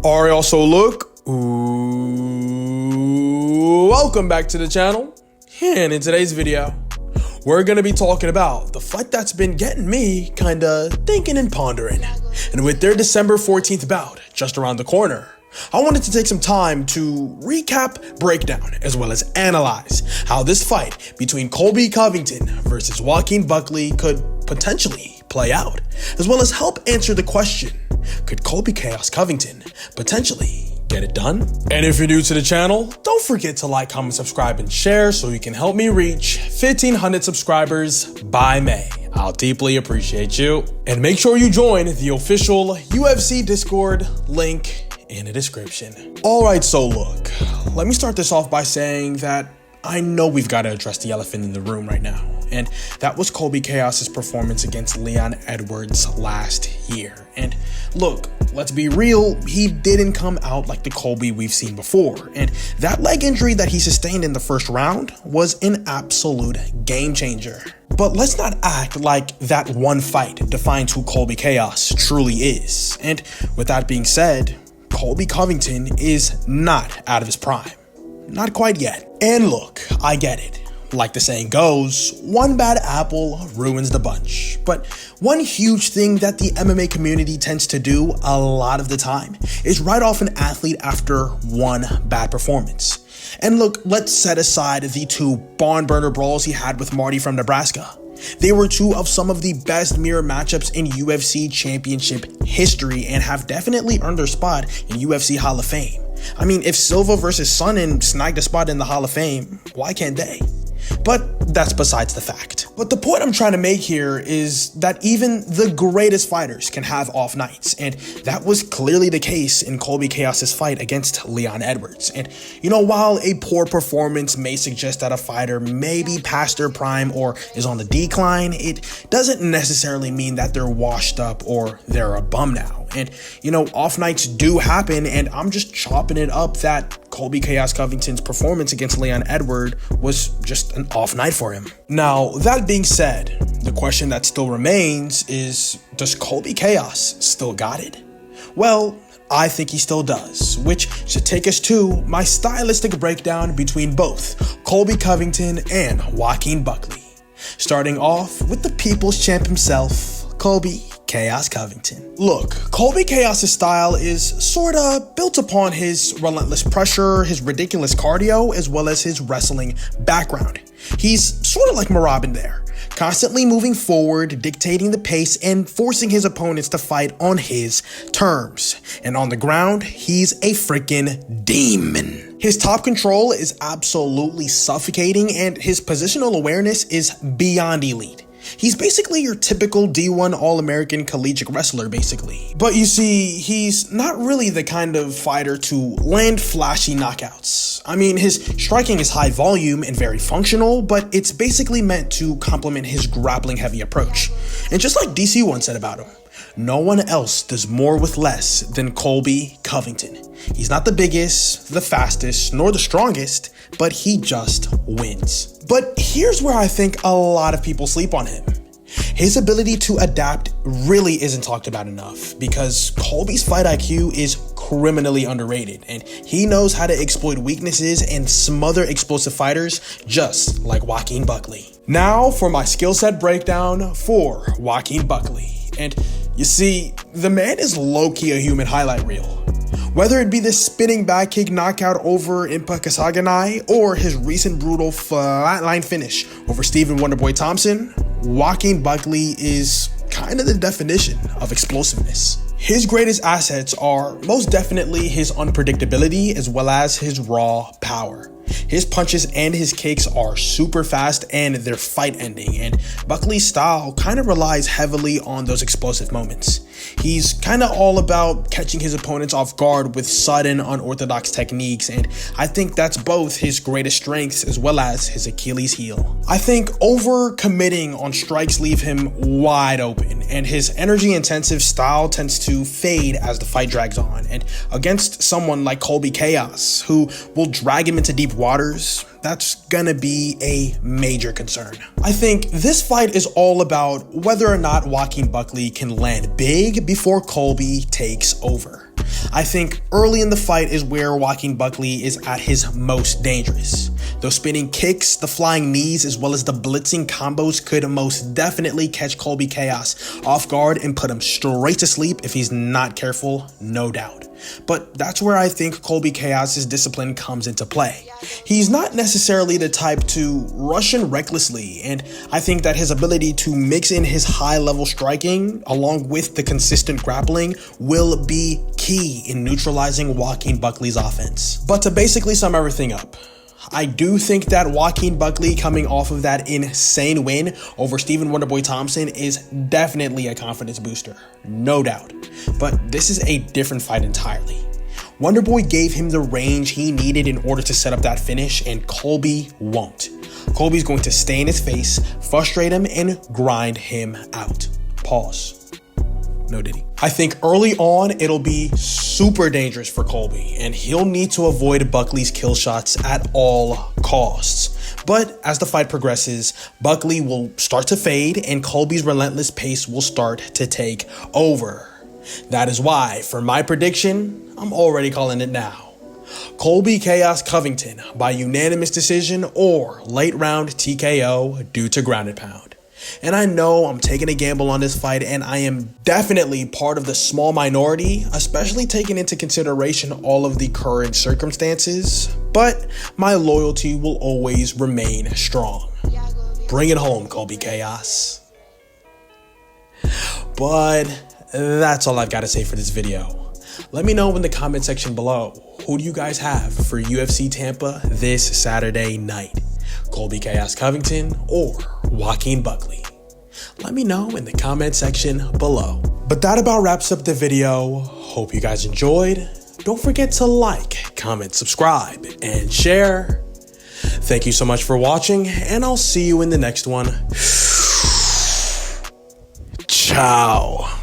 Ealry also look. Welcome back to the channel. And in today's video, we're gonna be talking about the fight that's been getting me kinda thinking and pondering. And with their December 14th bout just around the corner, I wanted to take some time to recap, break down, as well as analyze how this fight between Colby Covington versus Joaquin Buckley could potentially play out, as well as help answer the question, could Colby Chaos Covington potentially get it done? And if you're new to the channel, don't forget to like, comment, subscribe, and share so you can help me reach 1,500 subscribers by May. I'll deeply appreciate you. And make sure you join the official UFC Discord link in the description. All right, so look, let me start this off by saying that I know we've got to address the elephant in the room right now, and that was Colby Chaos's performance against Leon Edwards last year. And look, let's be real, he didn't come out like the Colby we've seen before, and that leg injury that he sustained in the first round was an absolute game changer. But let's not act like that one fight defines who Colby Chaos truly is. And with that being said, Colby Covington is not out of his prime. Not quite yet. And look, I get it. Like the saying goes, one bad apple ruins the bunch. But one huge thing that the MMA community tends to do a lot of the time is write off an athlete after one bad performance. And look, let's set aside the two barn burner brawls he had with Marty from Nebraska. They were two of some of the best mirror matchups in UFC championship history and have definitely earned their spot in UFC Hall of Fame. I mean, if Silva versus Sonnen snagged a spot in the Hall of Fame, why can't they? But that's besides the fact. But the point I'm trying to make here is that even the greatest fighters can have off nights, and that was clearly the case in Colby Chaos's fight against Leon Edwards. And you know, while a poor performance may suggest that a fighter may be past their prime or is on the decline, it doesn't necessarily mean that they're washed up or they're a bum now. And you know, off nights do happen, and I'm just chopping it up that Colby Chaos Covington's performance against Leon Edwards was just an off night for him. Now, that being said, the question that still remains is, does Colby Chaos still got it? Well, I think he still does, which should take us to my stylistic breakdown between both Colby Covington and Joaquin Buckley. Starting off with the people's champ himself, Colby Chaos Covington. Look, Colby Chaos's style is sorta built upon his relentless pressure, his ridiculous cardio, as well as his wrestling background. He's sorta like Marab in there, constantly moving forward, dictating the pace, and forcing his opponents to fight on his terms. And on the ground, he's a freaking demon. His top control is absolutely suffocating, and his positional awareness is beyond elite. He's basically your typical D1 All-American collegiate wrestler, basically. But you see, he's not really the kind of fighter to land flashy knockouts. I mean, his striking is high volume and very functional, but it's basically meant to complement his grappling heavy approach. And just like DC once said about him, no one else does more with less than Colby Covington. He's not the biggest, the fastest, nor the strongest, but he just wins. But here's where I think a lot of people sleep on him. His ability to adapt really isn't talked about enough because Colby's fight IQ is criminally underrated, and he knows how to exploit weaknesses and smother explosive fighters just like Joaquin Buckley. Now for my skill set breakdown for Joaquin Buckley. And you see, the man is low-key a human highlight reel. Whether it be the spinning back kick knockout over Impa Kasaganai or his recent brutal flatline finish over Stephen Wonderboy Thompson, Joaquin Buckley is kind of the definition of explosiveness. His greatest assets are most definitely his unpredictability as well as his raw power. His punches and his kicks are super fast and they're fight ending, and Buckley's style kind of relies heavily on those explosive moments. He's kind of all about catching his opponents off guard with sudden, unorthodox techniques, and I think that's both his greatest strengths as well as his Achilles heel. I think over-committing on strikes leave him wide open, and his energy-intensive style tends to fade as the fight drags on, and against someone like Colby Chaos, who will drag him into deep waters, that's gonna be a major concern. I think this fight is all about whether or not Joaquin Buckley can land big before Colby takes over. I think early in the fight is where Joaquin Buckley is at his most dangerous. Those spinning kicks, the flying knees, as well as the blitzing combos could most definitely catch Colby Chaos off guard and put him straight to sleep if he's not careful, no doubt. But that's where I think Colby Chaos's discipline comes into play. He's not necessarily the type to rush in recklessly, and I think that his ability to mix in his high-level striking along with the consistent grappling will be key in neutralizing Joaquin Buckley's offense. But to basically sum everything up, I do think that Joaquin Buckley coming off of that insane win over Stephen Wonderboy Thompson is definitely a confidence booster, no doubt. But this is a different fight entirely. Wonderboy gave him the range he needed in order to set up that finish, and Colby won't. Colby's going to stay in his face, frustrate him, and grind him out. Pause. No diddy. I think early on, it'll be super dangerous for Colby, and he'll need to avoid Buckley's kill shots at all costs. But as the fight progresses, Buckley will start to fade, and Colby's relentless pace will start to take over. That is why, for my prediction, I'm already calling it now. Colby Chaos Covington by unanimous decision or late round TKO due to ground and pound. And I know I'm taking a gamble on this fight, and I am definitely part of the small minority, especially taking into consideration all of the current circumstances, but my loyalty will always remain strong. Bring it home, Colby Chaos. But that's all I've got to say for this video. Let me know in the comment section below, who do you guys have for UFC Tampa this Saturday night? Colby Chaos Covington or Joaquin Buckley? Let me know in the comment section below. But that about wraps up the video. Hope you guys enjoyed. Don't forget to like, comment, subscribe, and share. Thank you so much for watching, and I'll see you in the next one. Ciao.